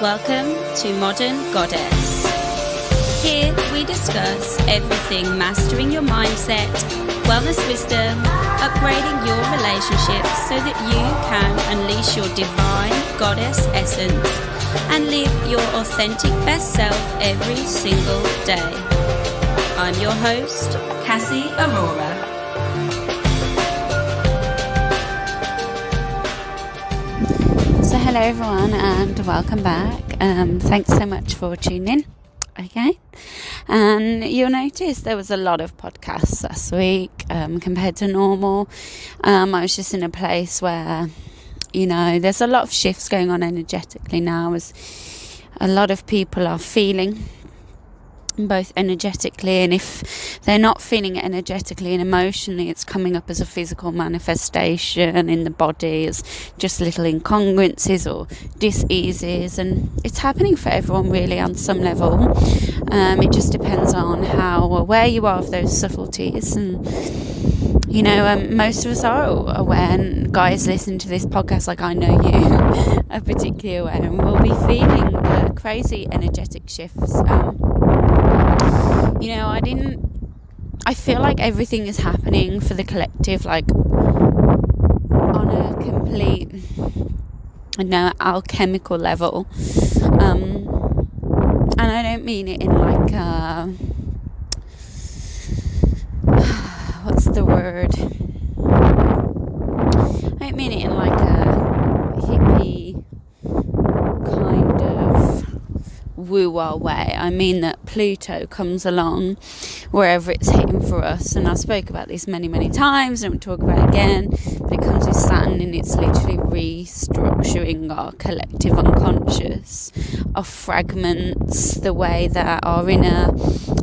Welcome to Modern Goddess. Here we discuss everything mastering your mindset, wellness wisdom, upgrading your relationships so that you can unleash your divine goddess essence and live your authentic best self every single day. I'm your host, Cassie Aurora. So hello everyone and welcome back. Thanks so much for tuning in. Okay, and you'll notice there was a lot of podcasts last week compared to normal. I was just in a place where, there's a lot of shifts going on energetically now, as a lot of people are feeling both energetically, and if they're not feeling it energetically and emotionally, it's coming up as a physical manifestation in the body as just little incongruences or dis-eases, and it's happening for everyone really on some level. It just depends on how aware you are of those subtleties, and most of us are aware, and guys listening to this podcast, like I know you are particularly aware, and will be feeling the crazy energetic shifts. I feel like everything is happening for the collective, like on a complete, alchemical level. And I don't mean it in like what's the word? I don't mean it in like a hippie kind of woo-wah way. I mean that Pluto comes along wherever it's hitting for us, and I spoke about this many times, I don't talk about it again, but it comes with Saturn, and it's literally restructuring our collective unconscious, our fragments, the way that our inner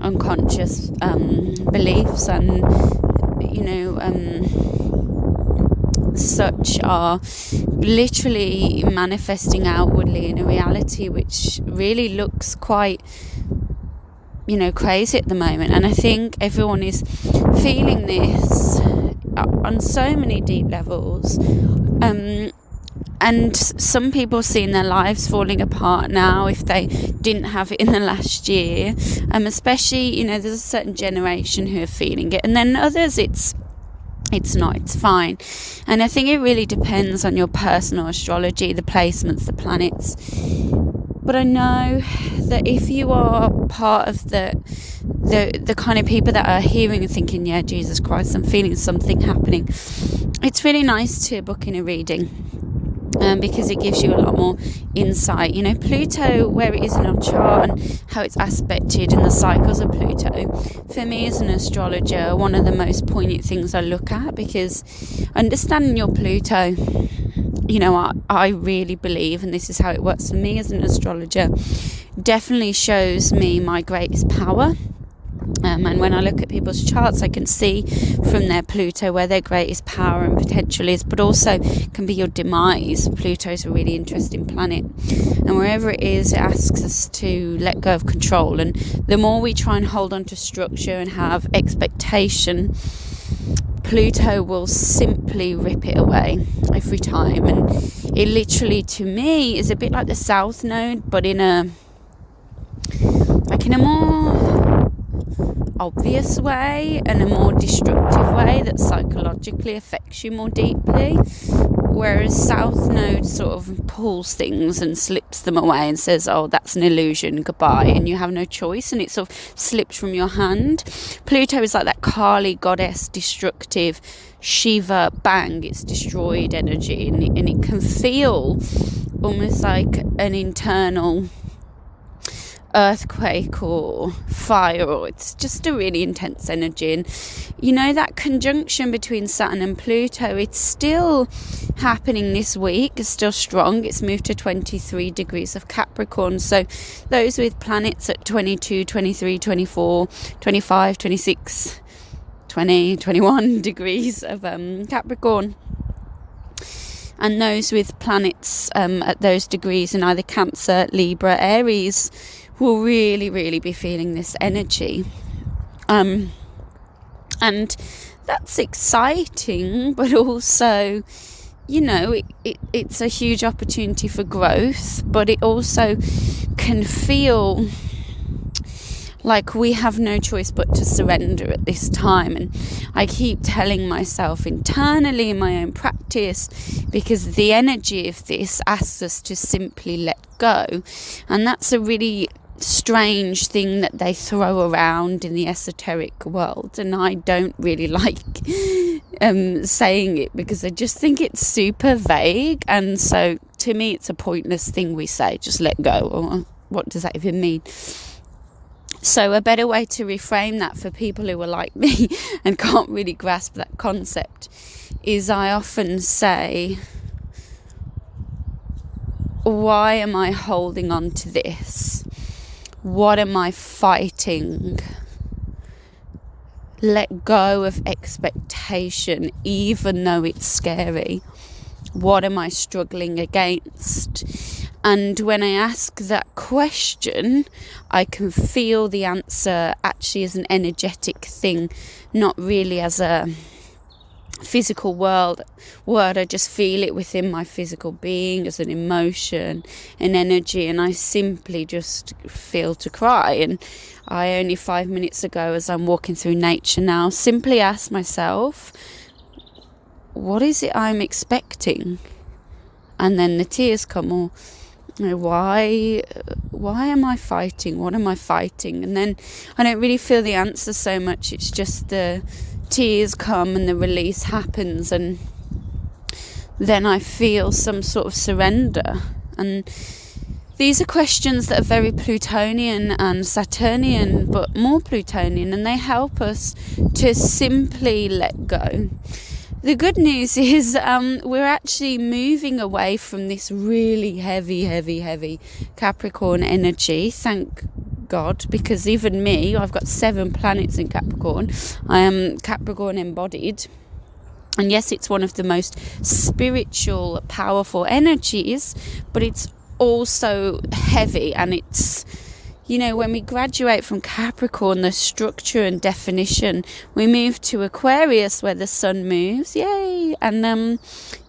unconscious beliefs and such are literally manifesting outwardly in a reality which really looks quite crazy at the moment. And I think everyone is feeling this on so many deep levels, and some people seeing their lives falling apart now if they didn't have it in the last year, especially there's a certain generation who are feeling it, and then others it's not, it's fine. And I think it really depends on your personal astrology, the placements, the planets. But I know that if you are part of the kind of people that are hearing and thinking, yeah, Jesus Christ, I'm feeling something happening, it's really nice to book in a reading. Because it gives you a lot more insight. Pluto, where it is in our chart and how it's aspected in the cycles of Pluto, for me as an astrologer, one of the most poignant things I look at, because understanding your Pluto, I really believe, and this is how it works for me as an astrologer, definitely shows me my greatest power. And when I look at people's charts, I can see from their Pluto where their greatest power and potential is, but also can be your demise. Pluto is a really interesting planet, and wherever it is, it asks us to let go of control. And the more we try and hold on to structure and have expectation, Pluto will simply rip it away every time. And it literally, to me, is a bit like the South Node, but in a more obvious way and a more destructive way that psychologically affects you more deeply, whereas South Node sort of pulls things and slips them away and says, oh, that's an illusion, goodbye, and you have no choice, and it sort of slips from your hand. Pluto is like that Kali goddess, destructive Shiva, bang, it's destroyed energy, and it can feel almost like an internal earthquake or fire, or it's just a really intense energy. And that conjunction between Saturn and Pluto, it's still happening this week, it's still strong. It's moved to 23 degrees of Capricorn, so those with planets at 22, 23, 24, 25, 26, 20, 21 degrees of Capricorn, and those with planets at those degrees in either Cancer, Libra, Aries will really be feeling this energy. And that's exciting, but also, it's a huge opportunity for growth, but it also can feel like we have no choice but to surrender at this time. And I keep telling myself internally in my own practice, because the energy of this asks us to simply let go. And that's a really strange thing that they throw around in the esoteric world, and I don't really like saying it, because I just think it's super vague. And so to me it's a pointless thing we say, just let go. Or what does that even mean? So a better way to reframe that for people who are like me and can't really grasp that concept is, I often say, why am I holding on to this? What am I fighting? Let go of expectation, even though it's scary. What am I struggling against? And when I ask that question, I can feel the answer actually as an energetic thing, not really as a physical word. I just feel it within my physical being as an emotion, an energy, and I simply just feel to cry. And I only 5 minutes ago, as I'm walking through nature now, simply asked myself, what is it I'm expecting? And then the tears come. Or why am I fighting? What am I fighting? And then I don't really feel the answer so much. It's just the tears come and the release happens, and then I feel some sort of surrender. And these are questions that are very Plutonian and Saturnian, but more Plutonian, and they help us to simply let go. The good news is we're actually moving away from this really heavy Capricorn energy, thank God, because even me, I've got 7 planets in Capricorn. I am Capricorn embodied. And yes, it's one of the most spiritual, powerful energies, but it's also heavy. And it's, when we graduate from Capricorn, the structure and definition, we move to Aquarius, where the sun moves, yay, and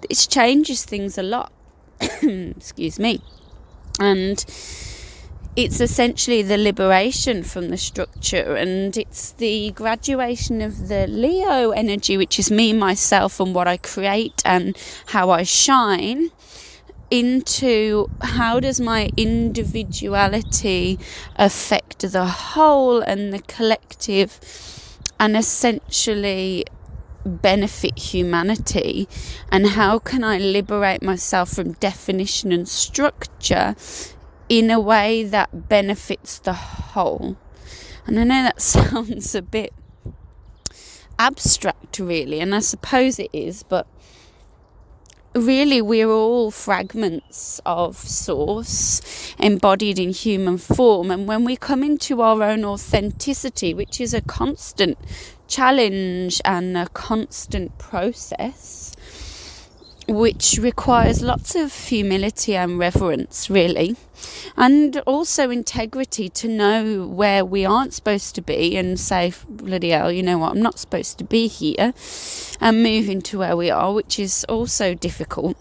it changes things a lot. Excuse me. And it's essentially the liberation from the structure, and it's the graduation of the Leo energy, which is me, myself, and what I create and how I shine, into how does my individuality affect the whole and the collective, and essentially benefit humanity, and how can I liberate myself from definition and structure in a way that benefits the whole. And I know that sounds a bit abstract, really, and I suppose it is, but really we're all fragments of source embodied in human form. And when we come into our own authenticity, which is a constant challenge and a constant process, which requires lots of humility and reverence, really, and also integrity to know where we aren't supposed to be and say, bloody hell, you know what, I'm not supposed to be here, and move into where we are, which is also difficult.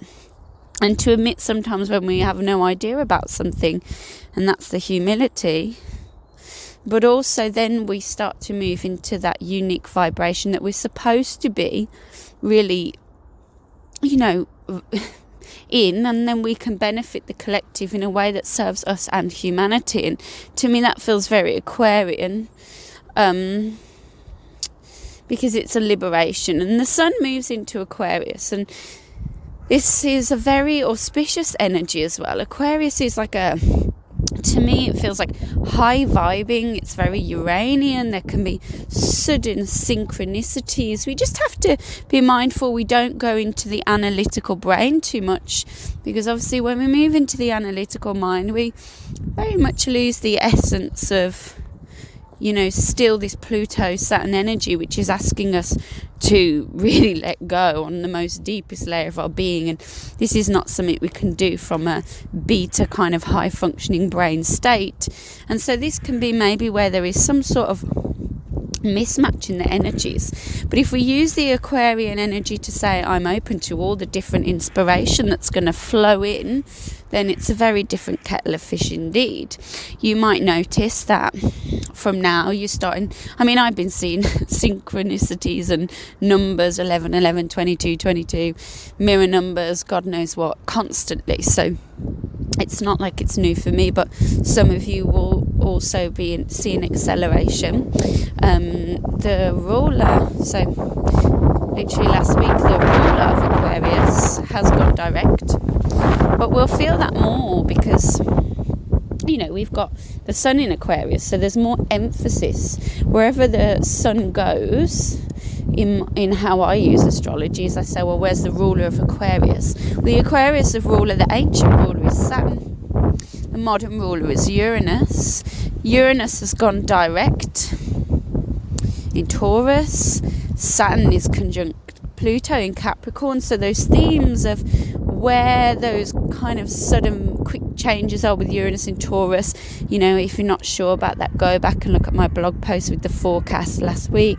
And to admit sometimes when we have no idea about something, and that's the humility. But also then we start to move into that unique vibration that we're supposed to be really, in, and then we can benefit the collective in a way that serves us and humanity. And to me that feels very Aquarian, because it's a liberation, and the sun moves into Aquarius, and this is a very auspicious energy as well. Aquarius is like to me it feels like high vibing. It's very Uranian. There can be sudden synchronicities. We just have to be mindful we don't go into the analytical brain too much, because obviously when we move into the analytical mind, we very much lose the essence of still this Pluto Saturn energy, which is asking us to really let go on the most deepest layer of our being. And this is not something we can do from a beta kind of high functioning brain state. And so this can be maybe where there is some sort of mismatching the energies. But if we use the Aquarian energy to say, I'm open to all the different inspiration that's going to flow in, then it's a very different kettle of fish indeed. You might notice that from now you're starting, I've been seeing synchronicities and numbers 11, 11, 22, 22, mirror numbers, God knows what, constantly. So it's not like it's new for me, but some of you will also be seeing acceleration. The ruler, so literally last week, the ruler of Aquarius has gone direct, but we'll feel that more because we've got the sun in Aquarius, so there's more emphasis wherever the sun goes. In how I use astrology, is I say, well, where's the ruler of Aquarius? Well, the Aquarius of ruler, the ancient ruler is Saturn. The modern ruler is Uranus. Uranus has gone direct in Taurus. Saturn is conjunct Pluto in Capricorn. So those themes of where those kind of sudden quick changes are with Uranus in Taurus, if you're not sure about that, go back and look at my blog post with the forecast last week,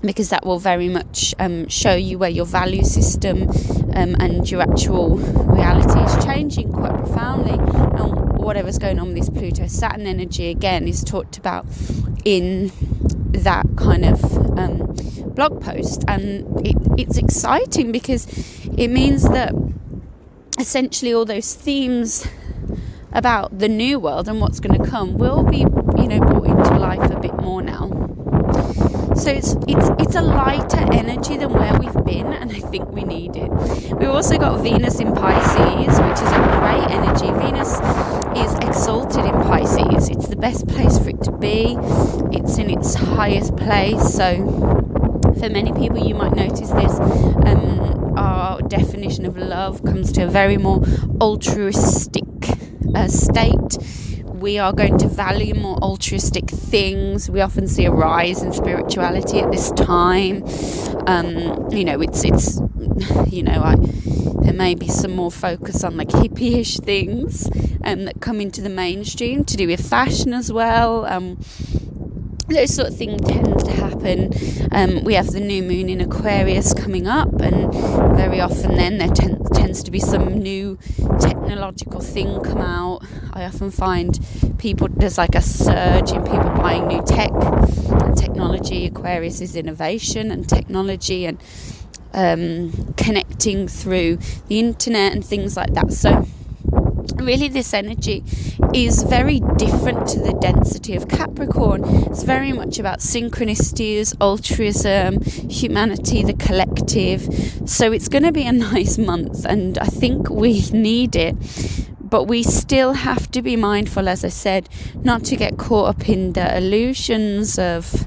because that will very much show you where your value system and your actual reality is changing quite profoundly. And whatever's going on with this Pluto-Saturn energy, again, is talked about in that kind of blog post. And it's exciting because it means that essentially all those themes about the new world and what's going to come will be, brought into life a bit more now. So it's a lighter energy than where we've been, and I think we need it. We've also got Venus in Pisces, which is a great energy. Venus is exalted in Pisces. It's the best place for it to be. It's in its highest place. So for many people, you might notice this. Our definition of love comes to a very more altruistic state. We are going to value more altruistic things. We often see a rise in spirituality at this time. There may be some more focus on like hippie-ish things that come into the mainstream to do with fashion as well. Those sort of things tend to happen. We have the new moon in Aquarius coming up, and very often then there tends to be some new technological thing come out. I often find there's like a surge in people buying new tech and technology. Aquarius is innovation and technology and connecting through the internet and things like that. So really this energy is very different to the density of Capricorn. It's very much about synchronicities, altruism, humanity, the collective. So it's going to be a nice month, and I think we need it. But we still have to be mindful, as I said, not to get caught up in the illusions of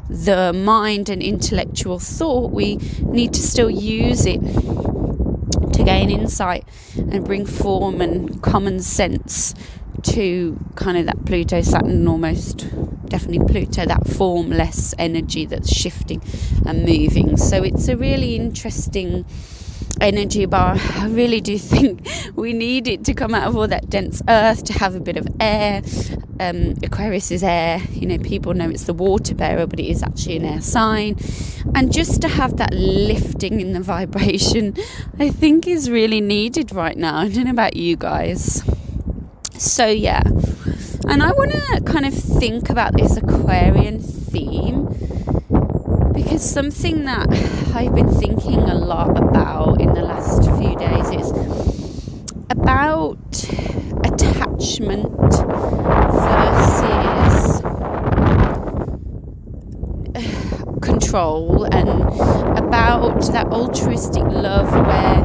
the mind and intellectual thought. We need to still use it to gain insight and bring form and common sense to kind of that Pluto-Saturn, almost definitely Pluto, that formless energy that's shifting and moving. So it's a really interesting energy, but I really do think we need it to come out of all that dense earth, to have a bit of air. Aquarius is air, people know it's the water bearer, but it is actually an air sign, and just to have that lifting in the vibration, I think is really needed right now. I don't know about you guys. So yeah, and I want to kind of think about this Aquarian theme, because something that I've been thinking a lot about in the last few days is about attachment versus control, and about that altruistic love where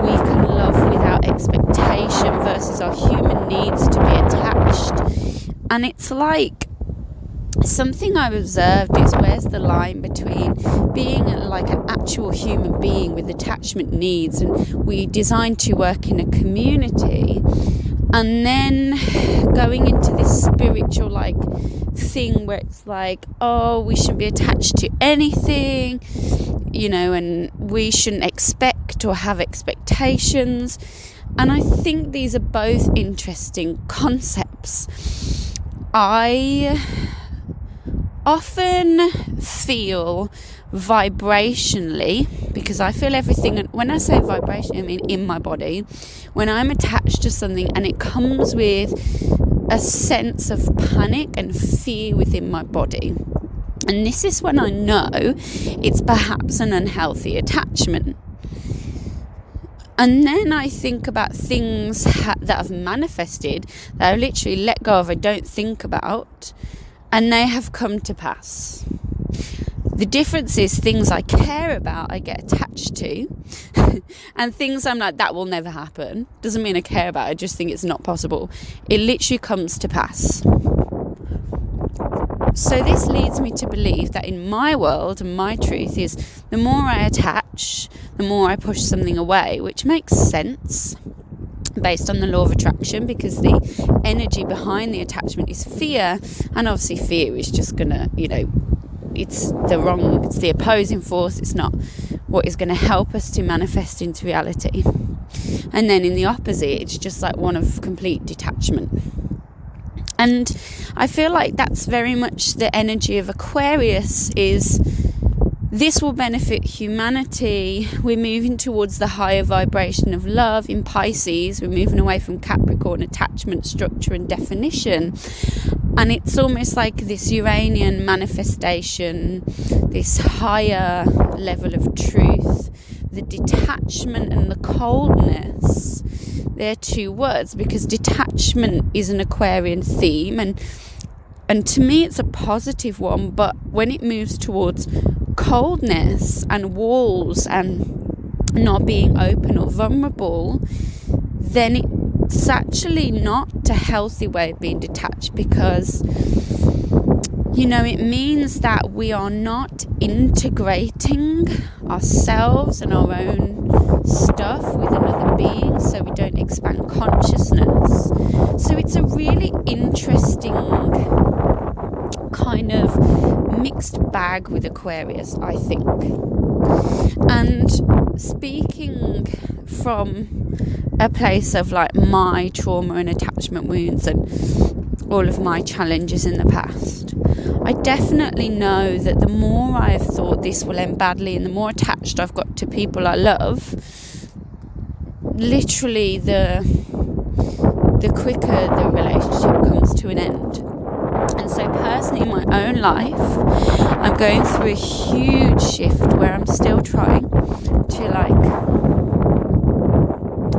we can love without expectation versus our human needs to be attached. And it's like, something I've observed is, where's the line between being like an actual human being with attachment needs, and we designed to work in a community, and then going into this spiritual like thing where it's like, oh, we shouldn't be attached to anything, and we shouldn't expect or have expectations. And I think these are both interesting concepts. I often feel vibrationally, because I feel everything, and when I say vibration, I mean in my body, when I'm attached to something and it comes with a sense of panic and fear within my body. And this is when I know it's perhaps an unhealthy attachment. And then I think about things that have manifested, that I literally let go of, I don't think about, and they have come to pass. The difference is things I care about, I get attached to, and things I'm like, that will never happen. Doesn't mean I care about it, I just think it's not possible. It literally comes to pass. So this leads me to believe that in my world, and my truth is, the more I attach, the more I push something away, which makes sense based on the law of attraction, because the energy behind the attachment is fear, and obviously fear is just gonna, it's the opposing force. It's not what is going to help us to manifest into reality. And then in the opposite, it's just like one of complete detachment. And I feel like that's very much the energy of Aquarius, is this will benefit humanity. We're moving towards the higher vibration of love. In Pisces, we're moving away from Capricorn, attachment, structure and definition. And it's almost like this Uranian manifestation, this higher level of truth, the detachment and the coldness. They're two words, because detachment is an Aquarian theme, and to me it's a positive one, but when it moves towards coldness and walls and not being open or vulnerable, then it's actually not a healthy way of being detached, because it means that we are not integrating ourselves and our own stuff with another being, so we don't expand consciousness. So it's a really interesting kind of mixed bag with Aquarius, I think. And speaking from a place of like my trauma and attachment wounds and all of my challenges in the past, I definitely know that the more I've thought this will end badly and the more attached I've got to people I love, literally the quicker the relationship comes to an end. And so personally in my own life, I'm going through a huge shift where I'm still trying to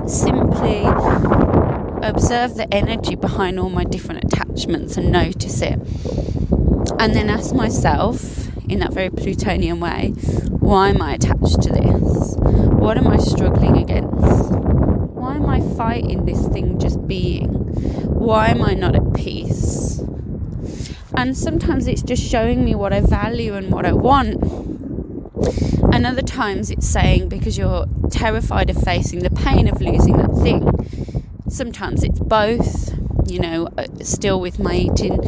simply observe the energy behind all my different attachments and notice it, and then ask myself in that very Plutonian way, why am I attached to this? What am I struggling against? Why am I fighting this thing just being? Why am I not at peace? And sometimes it's just showing me what I value and what I want. And other times it's saying, because you're terrified of facing the pain of losing that thing. Sometimes it's both, still with my eating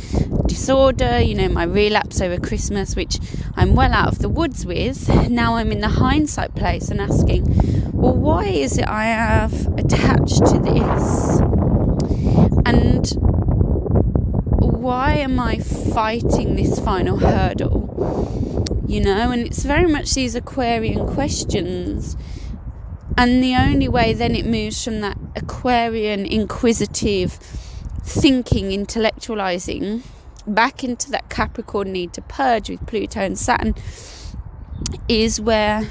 disorder, my relapse over Christmas, which I'm well out of the woods with. Now I'm in the hindsight place and asking, well, why is it I have attached to this? And why am I fighting this final hurdle? And it's very much these Aquarian questions. And the only way then it moves from that Aquarian inquisitive thinking, intellectualizing, back into that Capricorn need to purge with Pluto and Saturn, is where,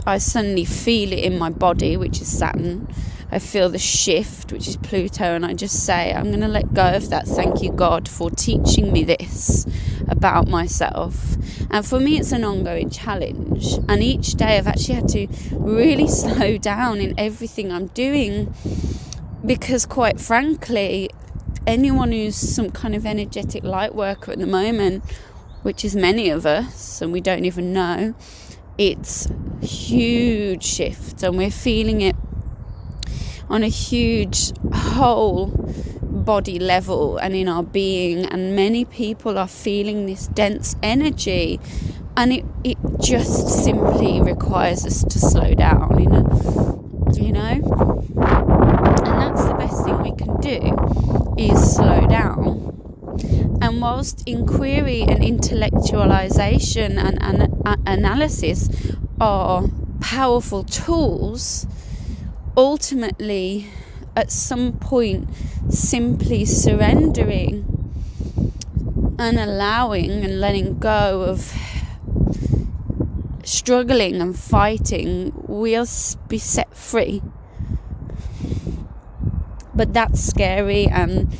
I suddenly feel it in my body, which is Saturn. I feel the shift, which is Pluto, and I just say, I'm going to let go of that. Thank you, God, for teaching me this about myself. And for me, it's an ongoing challenge. And each day I've actually had to really slow down in everything I'm doing, because quite frankly, anyone who's some kind of energetic light worker at the moment, which is many of us, and we don't even know, it's huge shift, and we're feeling it on a huge whole body level and in our being, and many people are feeling this dense energy, and it just simply requires us to slow down, and that's the best thing we can do, is slow down. And And whilst inquiry and intellectualization and analysis are powerful tools, ultimately, at some point, simply surrendering and allowing and letting go of struggling and fighting, we'll be set free. But that's scary and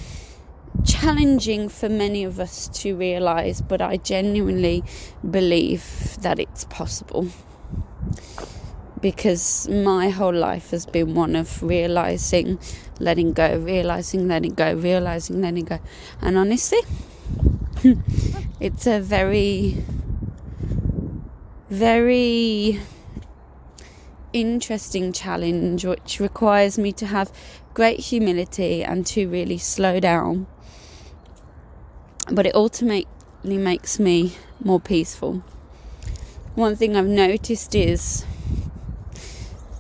challenging for many of us to realize, but I genuinely believe that it's possible, because my whole life has been one of realizing, letting go, realizing, letting go, realizing, letting go. And honestly, it's a very, very interesting challenge, which requires me to have great humility and to really slow down. But it ultimately makes me more peaceful. One thing I've noticed is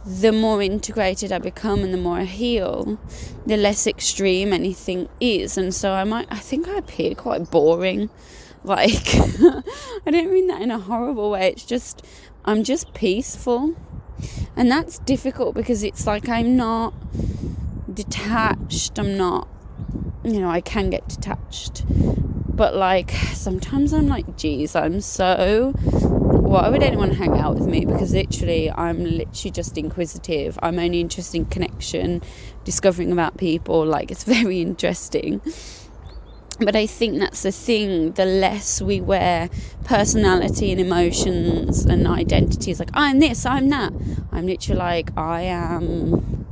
the more integrated I become and the more I heal, the less extreme anything is. And so I think I appear quite boring. Like, I don't mean that in a horrible way. It's just, I'm just peaceful. And that's difficult because it's like I'm not detached. I'm not, I can get detached. But like, sometimes I'm like, geez, why would anyone hang out with me? Because I'm literally just inquisitive. I'm only interested in connection, discovering about people. Like, it's very interesting. But I think that's the thing. The less we wear personality and emotions and identities, like, I'm this, I'm that. I'm literally like, I am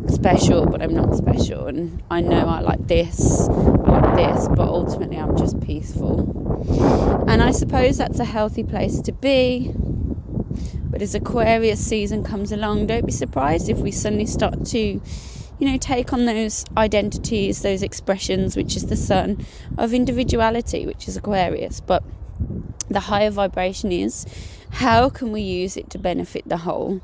special, but I'm not special. And I know I like this, but ultimately I'm just peaceful. And I suppose that's a healthy place to be. But as Aquarius season comes along, don't be surprised if we suddenly start to, take on those identities, those expressions, which is the sun, of individuality, which is Aquarius. But the higher vibration is, how can we use it to benefit the whole?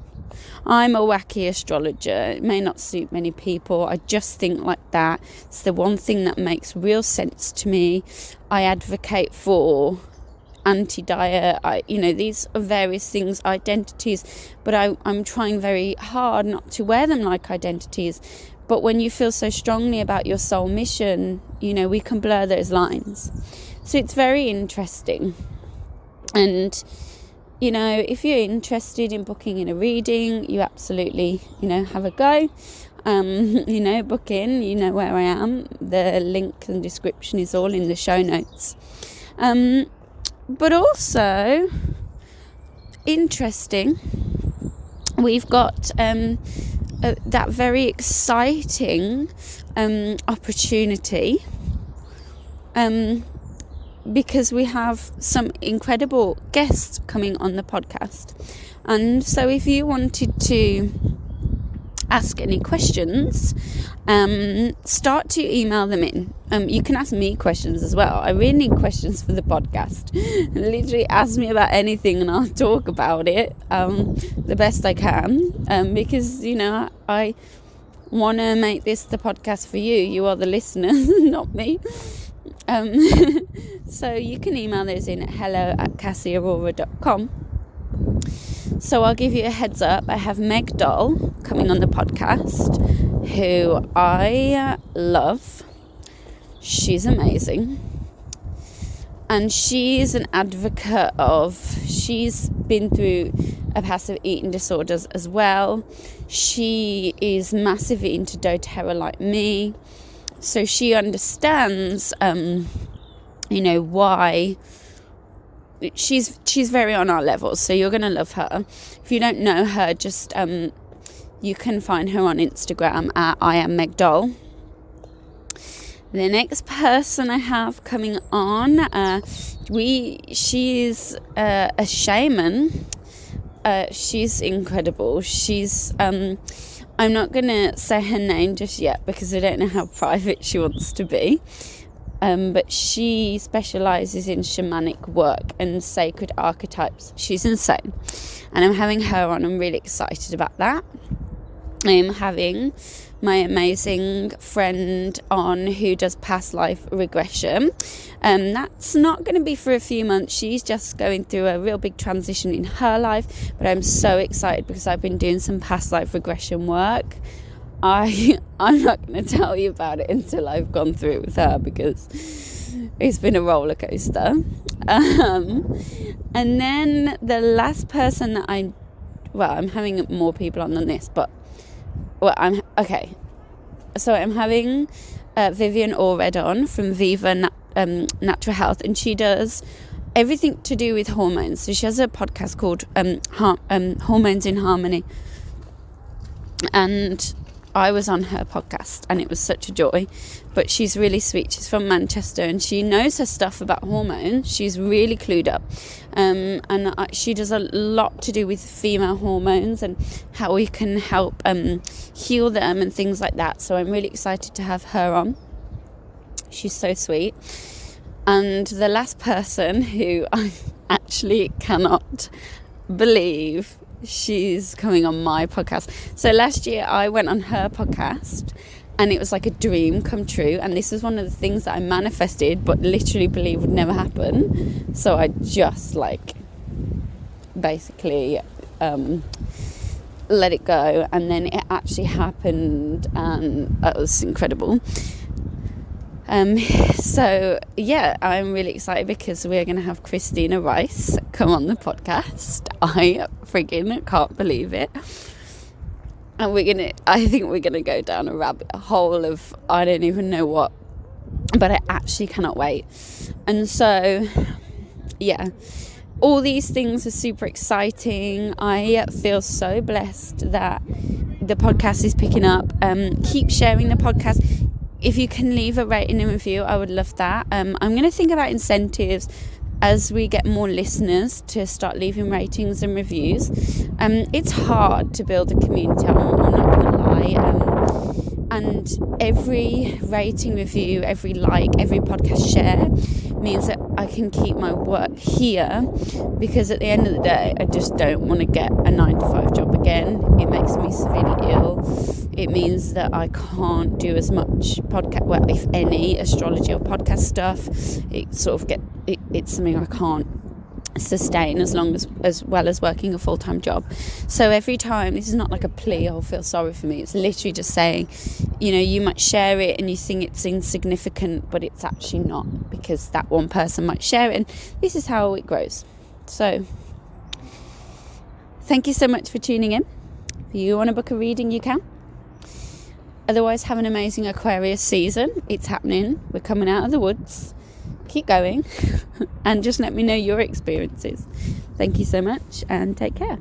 I'm a wacky astrologer. It may not suit many people. I just think like that. It's the one thing that makes real sense to me. I advocate for anti-diet. These are various things, identities, but I'm trying very hard not to wear them like identities. But when you feel so strongly about your soul mission, we can blur those lines. So it's very interesting. And if you're interested in booking in a reading, you absolutely, have a go. Book in, where I am. The link and description is all in the show notes. But also, interesting, we've got that very exciting opportunity because we have some incredible guests coming on the podcast. And so if you wanted to ask any questions, start to email them in. You can ask me questions as well. I really need questions for the podcast. Literally ask me about anything and I'll talk about it the best I can, because I want to make this the podcast for you. You are the listeners, not me. So you can email those in at hello@cassieaurora.com. So I'll give you a heads up. I have Meg Doll coming on the podcast, who I love. She's amazing. And she's an advocate she's been through a passive eating disorders as well. She is massively into doTERRA like me. So she understands, why she's very on our level. So you're going to love her. If you don't know her, just you can find her on Instagram at I am Meg Doll. The next person I have coming on, she's a shaman. She's incredible. She's I'm not going to say her name just yet because I don't know how private she wants to be. But she specialises in shamanic work and sacred archetypes. She's insane. And I'm having her on. I'm really excited about that. I'm having my amazing friend on who does past life regression. That's not going to be for a few months. She's just going through a real big transition in her life, but I'm so excited because I've been doing some past life regression work. I'm not going to tell you about it until I've gone through it with her, because it's been a roller coaster. And then the last person that I'm having more people on than this, but so I'm having Vivian Allred on from Viva Natural Health, and she does everything to do with hormones. So she has a podcast called Hormones in Harmony, and I was on her podcast and it was such a joy. But she's really sweet. She's from Manchester and she knows her stuff about hormones. She's really clued up, and she does a lot to do with female hormones and how we can help heal them and things like that. So I'm really excited to have her on. She's so sweet. And the last person who I actually cannot believe she's coming on my podcast. So last year I went on her podcast and it was like a dream come true, and this was one of the things that I manifested but literally believe would never happen. So I just basically let it go, and then it actually happened, and it was incredible. So yeah, I'm really excited because we're going to have Christina Rice come on the podcast. I friggin' can't believe it. And I think we're going to go down a rabbit hole of I don't even know what, but I actually cannot wait. And so yeah, all these things are super exciting. I feel so blessed that the podcast is picking up. Keep sharing the podcast. If you can leave a rating and review, I would love that. I'm going to think about incentives as we get more listeners to start leaving ratings and reviews. It's hard to build a community, I'm not going to lie. And every rating, review, every like, every podcast share means that I can keep my work here, because at the end of the day, I just don't want to get a 9-to-5 job again. It makes me severely ill. It means that I can't do as much podcast, well, if any, astrology or podcast stuff. It's something I can't sustain as well as working a full-time job. So every time, this is not like a plea or feel sorry for me, it's literally just saying, you might share it and you think it's insignificant, but it's actually not, because that one person might share it, and this is how it grows. So thank you so much for tuning in. If you want to book a reading, you can. Otherwise, have an amazing Aquarius season. It's happening. We're coming out of the woods. Keep going and just let me know your experiences. Thank you so much and take care.